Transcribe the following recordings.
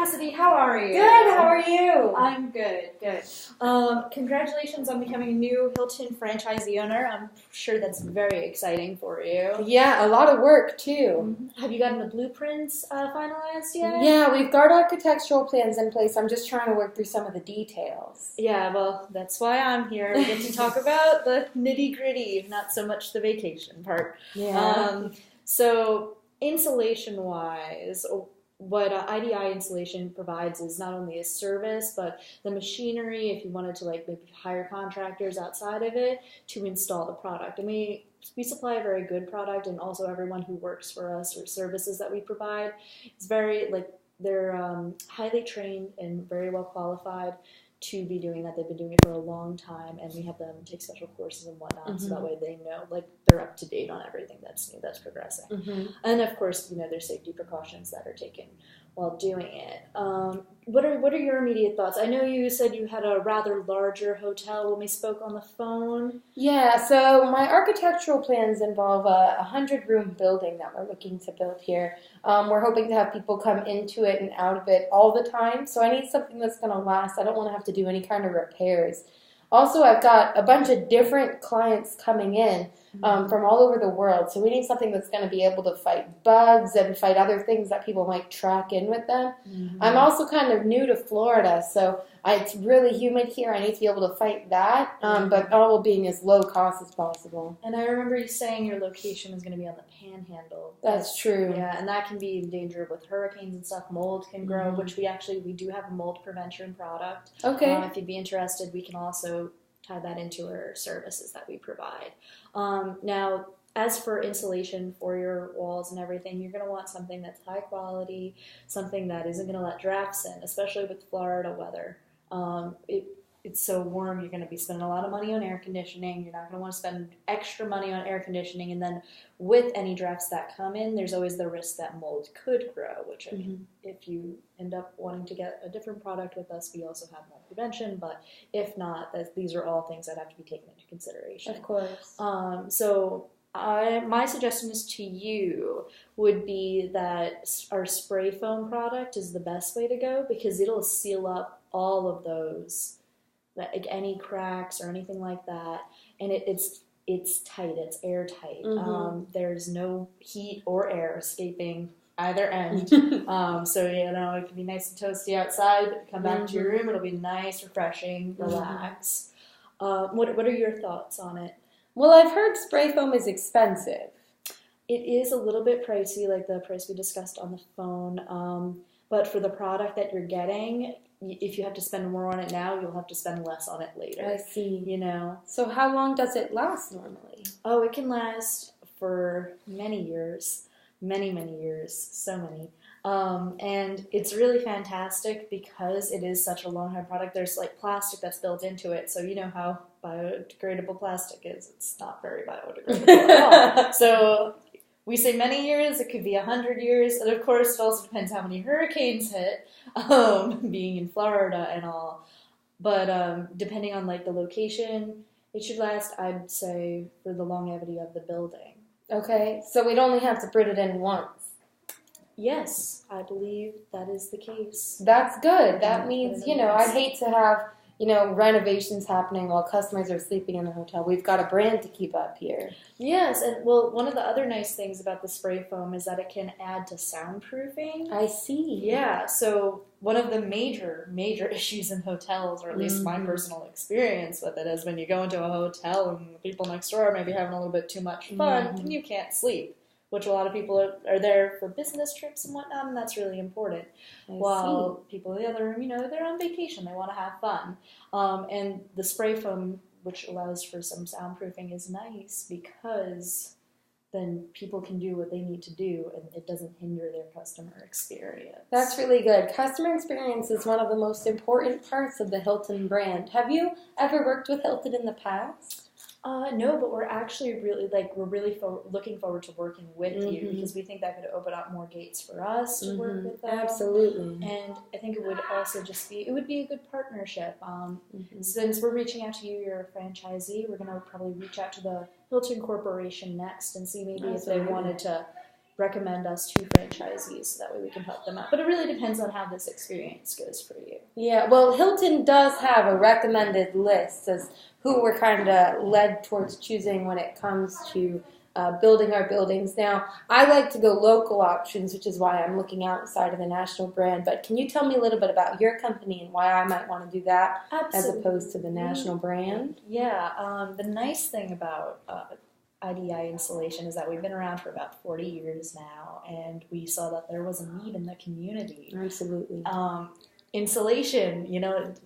Cassidy, how are you? Good, how are you? I'm good. Congratulations on becoming a new Hilton franchisee owner. I'm sure that's very exciting for you. Yeah, a lot of work too. Have you gotten the blueprints finalized yet? Yeah, we've got architectural plans in place. I'm just trying to work through some of the details. Yeah, well, that's why I'm here. We get to talk about the nitty-gritty, not so much the vacation part. Yeah. So insulation-wise, what IDI Insulation provides is not only a service, but the machinery, if you wanted to maybe hire contractors outside of it to install the product. And we supply a very good product, and also everyone who works for us or services that we provide is very, they're highly trained and very well qualified to be doing that. They've been doing it for a long time, and we have them take special courses and whatnot, so that way they know, they're up to date on everything that's new, that's progressing. And of course, there's safety precautions that are taken while doing it. What are your immediate thoughts? I know you said you had a rather larger hotel when we spoke on the phone. Yeah, so my architectural plans involve a 100-room building that we're looking to build here. We're hoping to have people come into it and out of it all the time, so I need something that's going to last. I don't want to have to do any kind of repairs. Also, I've got a bunch of different clients coming in from all over the world, so we need something that's going to be able to fight bugs and fight other things that people might track in with them. I'm also kind of new to Florida, so it's really humid here. I need to be able to fight that, but all being as low cost as possible. And I remember you saying your location is going to be on the Panhandle. That's true. Yeah, and that can be in danger with hurricanes and stuff. Mold can grow, which we do have a mold prevention product. Okay. If you'd be interested, we can also tie that into our services that we provide. Now, as for insulation for your walls and everything, you're going to want something that's high quality, something that isn't going to let drafts in, especially with Florida weather. It's so warm, you're going to be spending a lot of money on air conditioning. You're not going to want to spend extra money on air conditioning. And then with any drafts that come in, there's always the risk that mold could grow, which I mean, if you end up wanting to get a different product with us, we also have mold prevention. But if not, these are all things that have to be taken into consideration. Of course. My suggestion is to you would be that our spray foam product is the best way to go, because it'll seal up all of those, like any cracks or anything like that, and it's tight, it's airtight. There's no heat or air escaping either end. So it can be nice and toasty outside, but come back to your room, it'll be nice, refreshing, relax. What are your thoughts on it? Well, I've heard spray foam is expensive. It is a little bit pricey, like the price we discussed on the phone, but for the product that you're getting, if you have to spend more on it now, you'll have to spend less on it later. I see. So how long does it last normally? Oh, it can last for many years. Many, many years. So many. And it's really fantastic because it is such a long-term product. There's plastic that's built into it. So you know how biodegradable plastic is. It's not very biodegradable at all. So we say many years, it could be 100 years, and of course it also depends how many hurricanes hit, being in Florida and all. But depending on the location, it should last, I'd say, for the longevity of the building. Okay, so we'd only have to put it in once. Yes, I believe that is the case. That's good. That means, I'd hate to have renovations happening while customers are sleeping in the hotel. We've got a brand to keep up here. Yes, and one of the other nice things about the spray foam is that it can add to soundproofing. I see. Yeah, so one of the major issues in hotels, or at least my personal experience with it, is when you go into a hotel and the people next door are maybe having a little bit too much fun, and you can't sleep, which a lot of people are there for business trips and whatnot, and that's really important. While people in the other room, they're on vacation, they want to have fun. And the spray foam, which allows for some soundproofing, is nice because then people can do what they need to do, and it doesn't hinder their customer experience. That's really good. Customer experience is one of the most important parts of the Hilton brand. Have you ever worked with Hilton in the past? No, but we're actually really looking forward to working with you, because we think that could open up more gates for us to work with them. Absolutely. And I think it would also it would be a good partnership. Since we're reaching out to you, you're a franchisee, we're going to probably reach out to the Hilton Corporation next and see maybe if they wanted to recommend us to franchisees so that way we can help them out. But it really depends on how this experience goes for you. Yeah, well, Hilton does have a recommended list as who we're kind of led towards choosing when it comes to building our buildings. Now, I like to go local options, which is why I'm looking outside of the national brand. But can you tell me a little bit about your company and why I might want to do that as opposed to the national brand? Yeah, the nice thing about IDI Insulation is that we've been around for about 40 years now, and we saw that there was a need in the community. Absolutely. Insulation,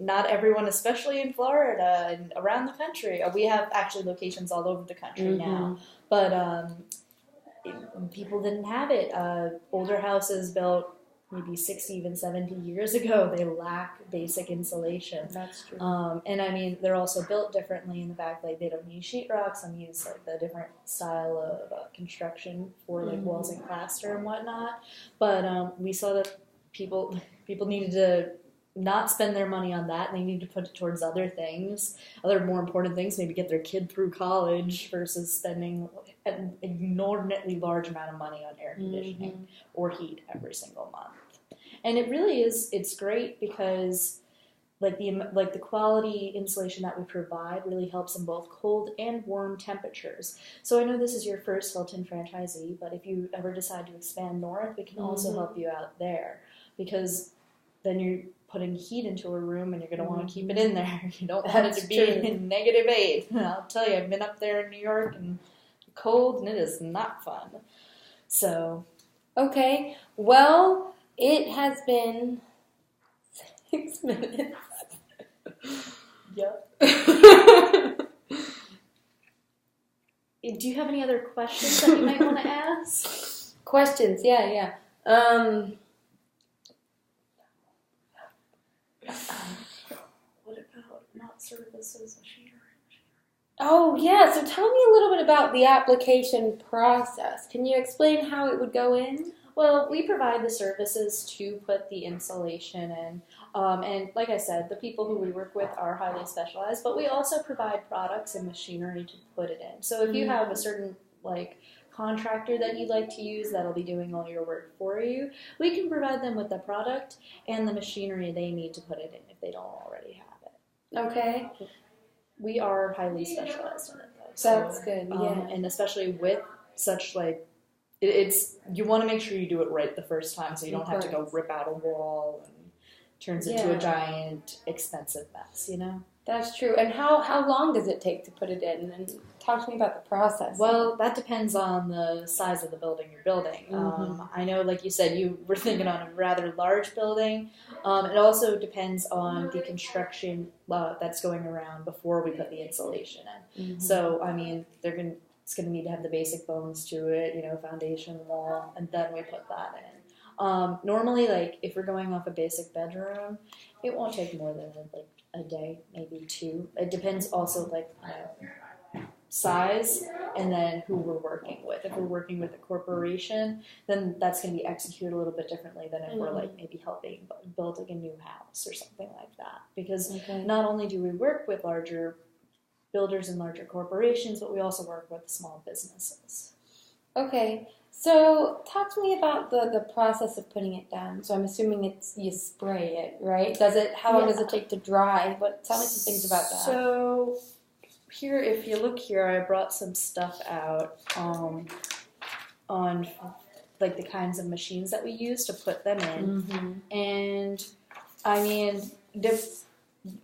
not everyone, especially in Florida and around the country. We have actually locations all over the country now, but people didn't have it. Older houses built maybe 60, even 70 years ago, they lack basic insulation. That's true. And I mean, they're also built differently in the fact, like they don't use sheetrock, some use like the different style of construction for like walls and plaster and whatnot. But we saw that people needed to not spend their money on that, and they need to put it towards other things, other more important things, maybe get their kid through college versus spending an inordinately large amount of money on air conditioning or heat every single month. And it really is, it's great because like the quality insulation that we provide really helps in both cold and warm temperatures. So I know this is your first Hilton franchisee, but if you ever decide to expand north, we can also help you out there, because then you're putting heat into a room and you're going to want to keep it in there. You don't want it to be in -8. I'll tell you, I've been up there in New York and cold, and it is not fun. So, okay, well, it has been 6 minutes. Yep. Do you have any other questions that you might want to ask? Questions, yeah. What about not services, machinery? Oh, yeah, so tell me a little bit about the application process. Can you explain how it would go in? Well, we provide the services to put the insulation in. And like I said, the people who we work with are highly specialized, but we also provide products and machinery to put it in. So if you have a certain contractor that you'd like to use that'll be doing all your work for you, we can provide them with the product and the machinery they need to put it in if they don't already have it. Okay. We are highly specialized in it, though. That's good, yeah. And especially with such you want to make sure you do it right the first time, so you don't have to go rip out a wall and turns into a giant expensive mess, That's true. And how long does it take to put it in? And talk to me about the process. Well, that depends on the size of the building you're building. I know, like you said, you were thinking on a rather large building. It also depends on the construction that's going around before we put the insulation in. So, I mean, it's going to need to have the basic bones to it, foundation, wall, and then we put that in. Normally, if we're going off a basic bedroom, it won't take more than a day, maybe 2. It depends also size and then who we're working with. If we're working with a corporation, then that's going to be executed a little bit differently than if we're maybe helping build a new house or something like that. Because not only do we work with larger builders and larger corporations, but we also work with small businesses. Okay. So talk to me about the process of putting it down. So I'm assuming you spray it, right? How long does it take to dry? Tell me some things about that. So here, if you look here, I brought some stuff out on the kinds of machines that we use to put them in. And I mean, the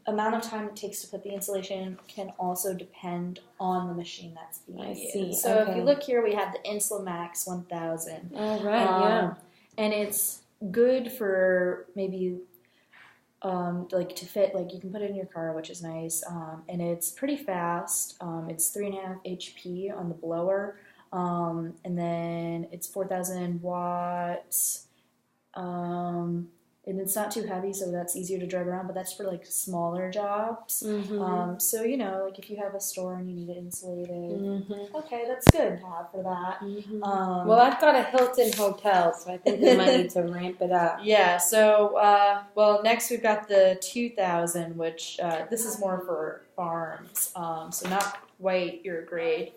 amount of time it takes to put the insulation can also depend on the machine that's being used. So if you look here, we have the Insulamax 1000. Oh, right, and it's good for maybe to fit, you can put it in your car, which is nice, and it's pretty fast. It's 3.5 HP on the blower, and then it's 4,000 watts, and it's not too heavy, so that's easier to drive around, but that's for smaller jobs. So if you have a store and you need it insulated, okay, that's good to have for that. Well, I've got a Hilton hotel, so I think we might need to ramp it up. Yeah, so next we've got the 2000, which this is more for farms, so not quite your grade.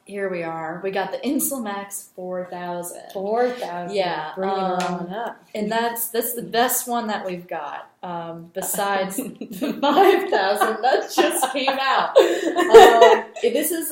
here we are. We got the Instamax 4000. 4,000. Yeah, Bring it on up. And that's the best one that we've got. Besides the 5,000 that just came out. This is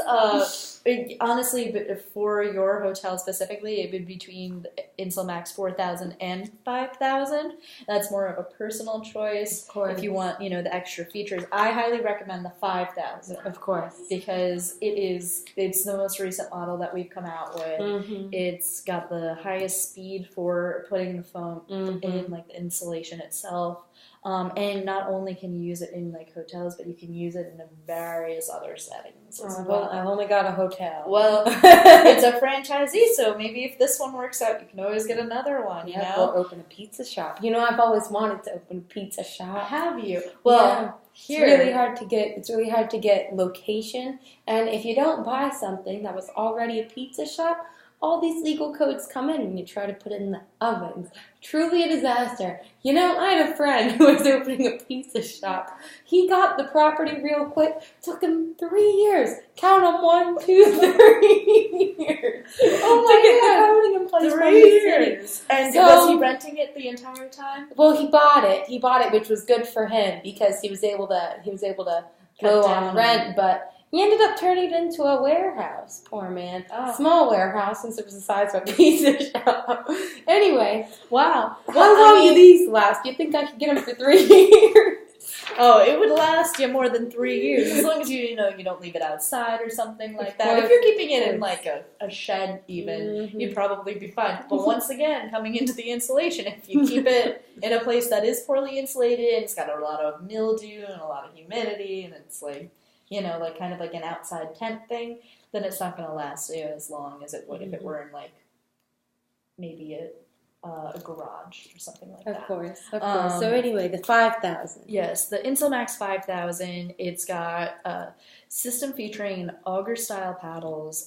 honestly, but for your hotel specifically, it would be between the Instamax 4000 and 5000. That's more of a personal choice. Of course. If you want, the extra features, I highly recommend the 5000. Of course. Because it's the most recent model that we've come out with. Mm-hmm. It's got the highest speed for putting the foam in, like the insulation itself. And not only can you use it in like hotels, but you can use it in various other settings as well. I've only got a hotel. Well, it's a franchisee, so maybe if this one works out, you can always get another one. We'll open a pizza shop. I've always wanted to open a pizza shop. Have you? Well, It's really hard to get. It's really hard to get location, and if you don't buy something that was already a pizza shop, all these legal codes come in when you try to put it in the ovens. Truly a disaster. I had a friend who was opening a pizza shop. He got the property real quick. Took him 3 years. Count them, 1, 2, 3 years. Oh to get my the coding in place 3 from the city. years. And was he renting it the entire time? Well, he bought it. He bought it, which was good for him because he was able to go on rent, but he ended up turning it into a warehouse. Poor man. Oh. Small warehouse since it was the size of a pizza shop. Anyway. Wow. How long do these last? You think I could get them for 3 years? Oh, it would last you more than 3 years as long as you don't leave it outside or something like that. If you're keeping it in like a shed even, you'd probably be fine. But once again, coming into the insulation, if you keep it in a place that is poorly insulated and it's got a lot of mildew and a lot of humidity and it's like, like kind of like an outside tent thing, then it's not going to last you as long as it would if it were in like maybe a garage or something like that. Of course. So anyway, the 5,000. Yes, the Instamax 5000. It's got a system featuring auger-style paddles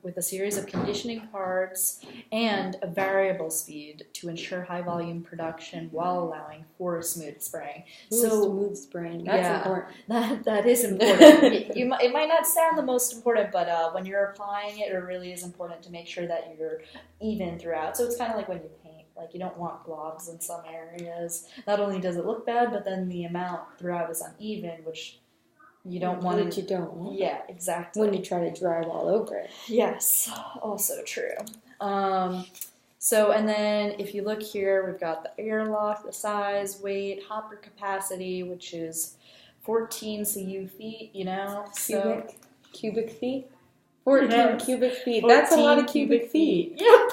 with a series of conditioning parts and a variable speed to ensure high-volume production while allowing for smooth spraying. Smooth spraying. That's important. That is important. It might not sound the most important, but when you're applying it, it really is important to make sure that you're even throughout. So it's kind of like when you paint. Like, you don't want blobs in some areas. Not only does it look bad, but then the amount throughout is uneven, which you don't want. Which you don't want. Yeah, exactly. When you try to drywall over it. Yes, also true. And then if you look here, we've got the airlock, the size, weight, hopper capacity, which is 14 cu feet, Cubic feet? 14 cubic feet. That's a lot of cubic feet. Yep.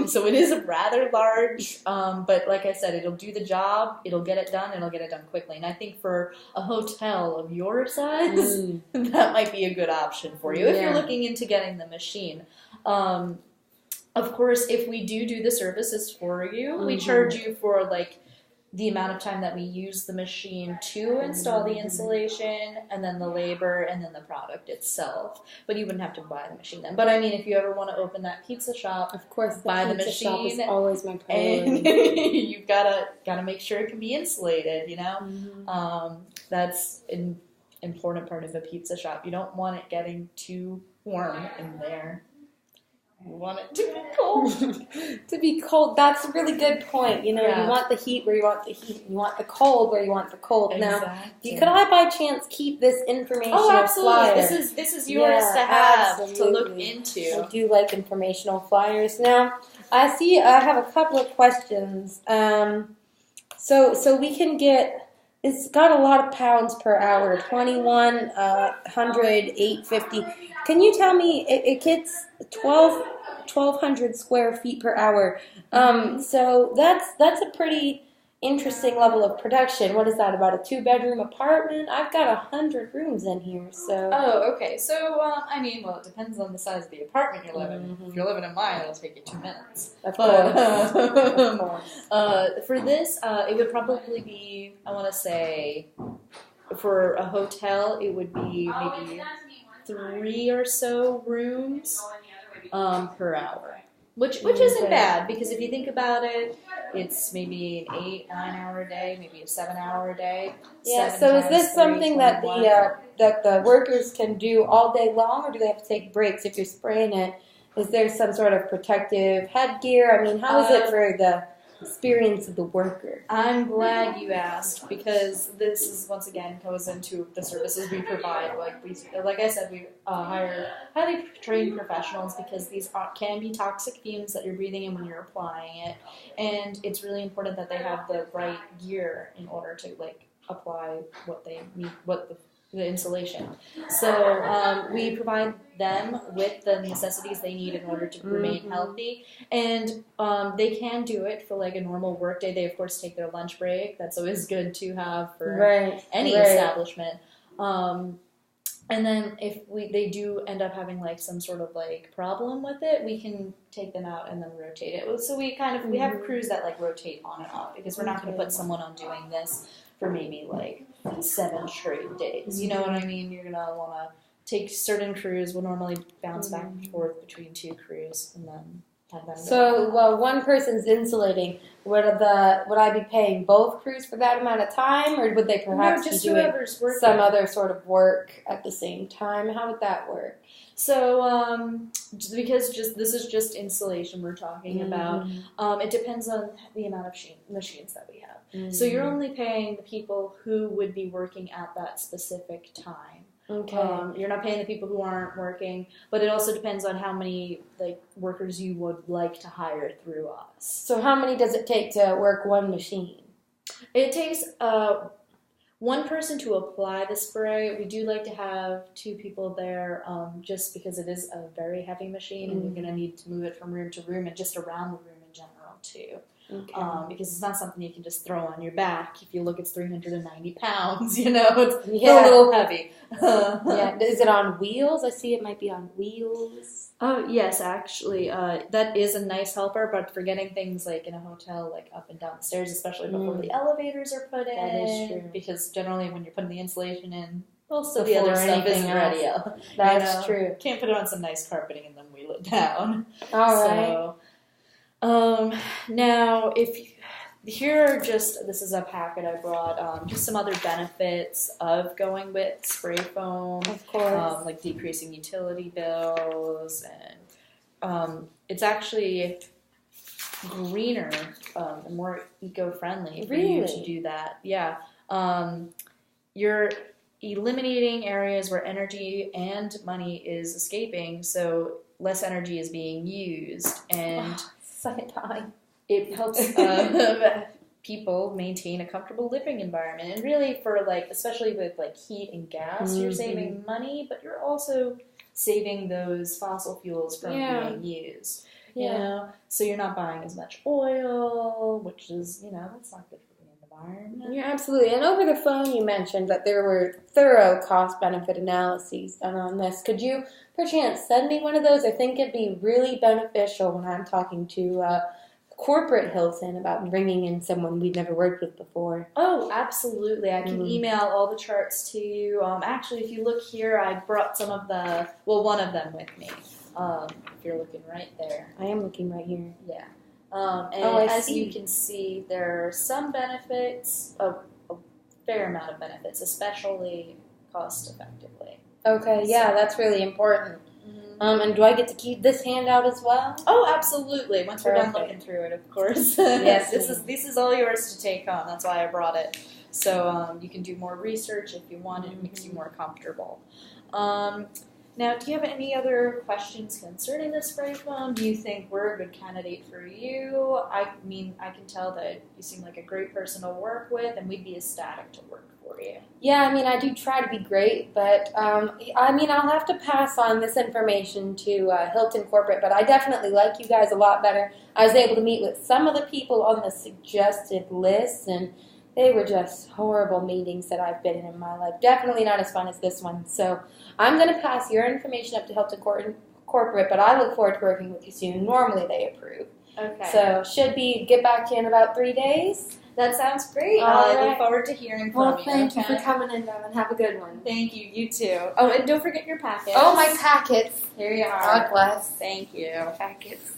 So it is rather large, but like I said, it'll do the job. It'll get it done. It'll get it done quickly. And I think for a hotel of your size, that might be a good option for you if you're looking into getting the machine. Of course, if we do the services for you, we charge you for like the amount of time that we use the machine to install the insulation, and then the labor, and then the product itself. But you wouldn't have to buy the machine then. But I mean, if you ever want to open that pizza shop, of course, buy the pizza shop machine. Is always my priority. And you've gotta make sure it can be insulated. That's an important part of a pizza shop. You don't want it getting too warm in there. You want it to be cold. To be cold, that's a really good point. You want the heat where you want the heat. You want the cold where you want the cold. Exactly. Now, could I by chance keep this informational flyer? Flyer? This is yours to have, to look into. I do like informational flyers. Now, I see I have a couple of questions. So we can get. It's got a lot of pounds per hour, 2,100, 850. Can you tell me, it gets 1,200 square feet per hour. So that's a pretty interesting level of production. What is that, about a 2-bedroom apartment? I've got 100 rooms in here, so. Oh, okay. So, it depends on the size of the apartment you live in. If you're living in mine, it'll take you 2 minutes. Of course. For this, it would probably be, I want to say, for a hotel, it would be maybe 3 or so rooms per hour. Which isn't bad, because if you think about it, it's maybe an 8-9 hour day, maybe a 7-hour day. Yeah. So is this something that the workers can do all day long, or do they have to take breaks if you're spraying it? Is there some sort of protective headgear? I mean, how is it for the experience of the worker? I'm glad you asked, because this is, once again, goes into the services we provide. Like I said, we hire highly trained professionals, because these can be toxic fumes that you're breathing in when you're applying it, and it's really important that they have the right gear in order to apply what they need, the insulation. So we provide them with the necessities they need in order to remain healthy, and they can do it for a normal work day. They of course take their lunch break. That's always good to have for any establishment. And then if they do end up having some sort of problem with it, we can take them out and then rotate it. So we have crews that rotate on and off, because we're not going to put someone on doing this for maybe 7 straight days. You know what I mean? You're gonna want to take certain crews. We'll normally bounce back and forth between 2 crews, and then have them. So while one person's insulating, would I be paying both crews for that amount of time, or would they perhaps be doing some other sort of work at the same time? How would that work? So, because this is just insulation we're talking about, it depends on the amount of machines that we have. So you're only paying the people who would be working at that specific time. Okay. You're not paying the people who aren't working, but it also depends on how many workers you would like to hire through us. So how many does it take to work one machine? It takes one person to apply the spray. We do like to have 2 people there, just because it is a very heavy machine, and you're going to need to move it from room to room and just around the room in general too. Okay. Because it's not something you can just throw on your back. If you look, it's 390 pounds. It's a little heavy. Yeah. Is it on wheels? I see it might be on wheels. Oh yes, actually, that is a nice helper. But for getting things in a hotel, up and down the stairs, especially before the elevators are put in, that is true. Because generally, when you're putting the insulation in, most of the other stuff isn't ready yet. That's true. Can't put it on some nice carpeting and then wheel it down. All right. Now, this is a packet I brought, just some other benefits of going with spray foam. Of course. Like decreasing utility bills, and it's actually greener and more eco-friendly for you to do that. Yeah. You're eliminating areas where energy and money is escaping, so less energy is being used, and it helps people maintain a comfortable living environment. And really, for especially with heat and gas, you're saving money, but you're also saving those fossil fuels from being used. You know, so you're not buying as much oil, which is that's not good for the environment. Yeah, absolutely. And over the phone, you mentioned that there were thorough cost-benefit analyses done on this. Could you, perchance, send me one of those? I think it'd be really beneficial when I'm talking to corporate Hilton about bringing in someone we've never worked with before. Oh, absolutely. I can email all the charts to you. Actually, if you look here, I brought one of them with me. If you're looking right there. I am looking right here. Yeah. And as you can see, there are some benefits, a fair amount of benefits, especially cost effectively. Okay, yeah, that's really important. And do I get to keep this handout as well? Oh, absolutely. Once we're done looking through it, of course. Yes, this is all yours to take home. That's why I brought it. So you can do more research if you want. It makes you more comfortable. Now, do you have any other questions concerning the spray foam? Do you think we're a good candidate for you? I mean, I can tell that you seem like a great person to work with, and we'd be ecstatic to work for you. Yeah, I mean, I do try to be great, but I'll have to pass on this information to Hilton Corporate, but I definitely like you guys a lot better. I was able to meet with some of the people on the suggested list, and they were just horrible meetings that I've been in my life. Definitely not as fun as this one. So I'm going to pass your information up to Hilton Corporate, but I look forward to working with you soon. Normally they approve. Okay. So should get back to you in about 3 days. That sounds great. I look forward to hearing from you. Well, thank you for coming in, Devin. Have a good one. Thank you. You too. Oh, and don't forget your packets. Oh, my packets. Here you are. God bless. Thank you. Packets.